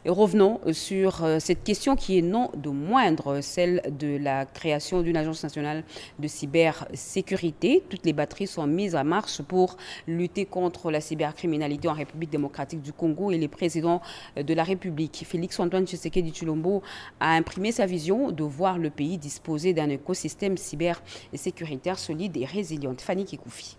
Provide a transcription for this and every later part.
Et revenons sur cette question qui est non de moindre, celle de la création d'une agence nationale de cybersécurité. Toutes les batteries sont mises en marche pour lutter contre la cybercriminalité en République démocratique du Congo et les présidents de la République, Félix-Antoine Tshisekedi Tshilombo, a imprimé sa vision de voir le pays disposer d'un écosystème cybersécuritaire solide et résilient. Fanny Kikoufi.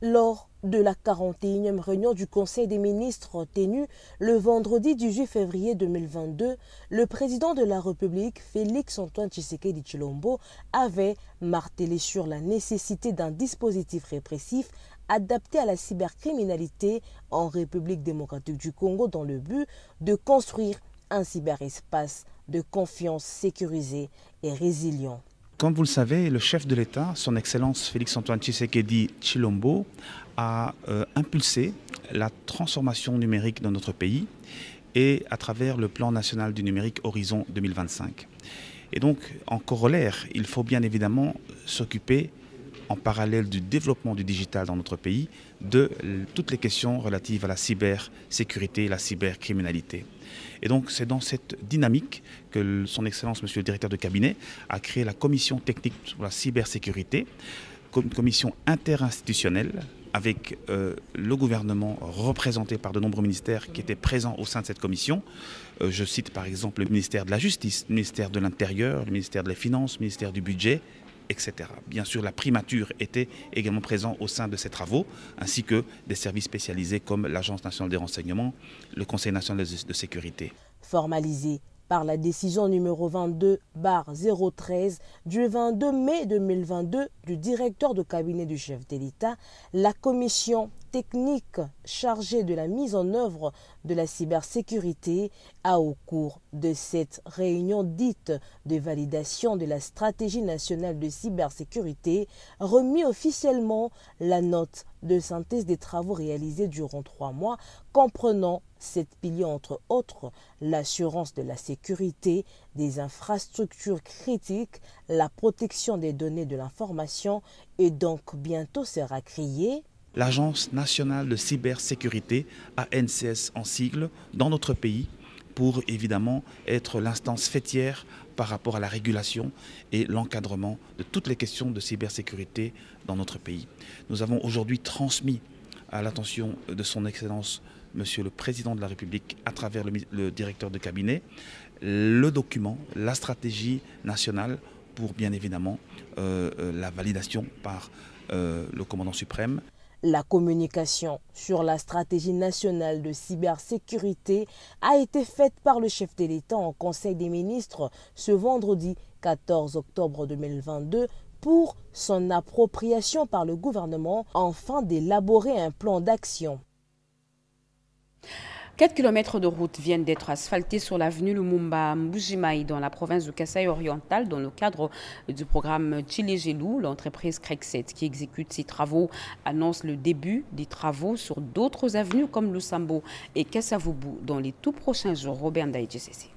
Lors de la 41e réunion du Conseil des ministres tenue le vendredi 18 février 2022, le président de la République, Félix-Antoine Tshisekedi Tshilombo, avait martelé sur la nécessité d'un dispositif répressif adapté à la cybercriminalité en République démocratique du Congo dans le but de construire un cyberespace de confiance sécurisé et résilient. Comme vous le savez, le chef de l'État, son Excellence Félix-Antoine Tshisekedi Tshilombo, a impulsé la transformation numérique dans notre pays et à travers le plan national du numérique Horizon 2025. Et donc, en corollaire, il faut bien évidemment s'occuper, en parallèle du développement du digital dans notre pays, de toutes les questions relatives à la cybersécurité et la cybercriminalité. Et donc c'est dans cette dynamique que son Excellence, Monsieur le Directeur de cabinet, a créé la commission technique sur la cybersécurité, une commission interinstitutionnelle avec le gouvernement représenté par de nombreux ministères qui étaient présents au sein de cette commission. Je cite par exemple le ministère de la Justice, le ministère de l'Intérieur, le ministère des Finances, le ministère du Budget, etc. Bien sûr, la primature était également présente au sein de ces travaux, ainsi que des services spécialisés comme l'Agence nationale des renseignements, le Conseil national de sécurité. Formalisé par la décision numéro 22/013 du 22 mai 2022 du directeur de cabinet du chef de l'État, la commission technique chargée de la mise en œuvre de la cybersécurité a, au cours de cette réunion dite de validation de la stratégie nationale de cybersécurité, remis officiellement la note de synthèse des travaux réalisés durant 3 mois, comprenant 7 piliers entre autres: l'assurance de la sécurité des infrastructures critiques, la protection des données de l'information, et donc bientôt sera créée l'Agence nationale de cybersécurité, ANCS en sigle, dans notre pays, pour évidemment être l'instance faîtière par rapport à la régulation et l'encadrement de toutes les questions de cybersécurité dans notre pays. Nous avons aujourd'hui transmis à l'attention de son Excellence, Monsieur le Président de la République, à travers le directeur de cabinet, le document, la stratégie nationale pour bien évidemment la validation par le commandant suprême. La communication sur la stratégie nationale de cybersécurité a été faite par le chef de l'État en Conseil des ministres ce vendredi 14 octobre 2022 pour son appropriation par le gouvernement afin d'élaborer un plan d'action. 4 km de route viennent d'être asphaltés sur l'avenue Lumumba Mbujimaï dans la province de Kasaï oriental dans le cadre du programme Tchilégelou. L'entreprise Crexet qui exécute ces travaux annonce le début des travaux sur d'autres avenues comme Lusambo et Kasavubu dans les tout prochains jours. Robert Ndaïdjessé.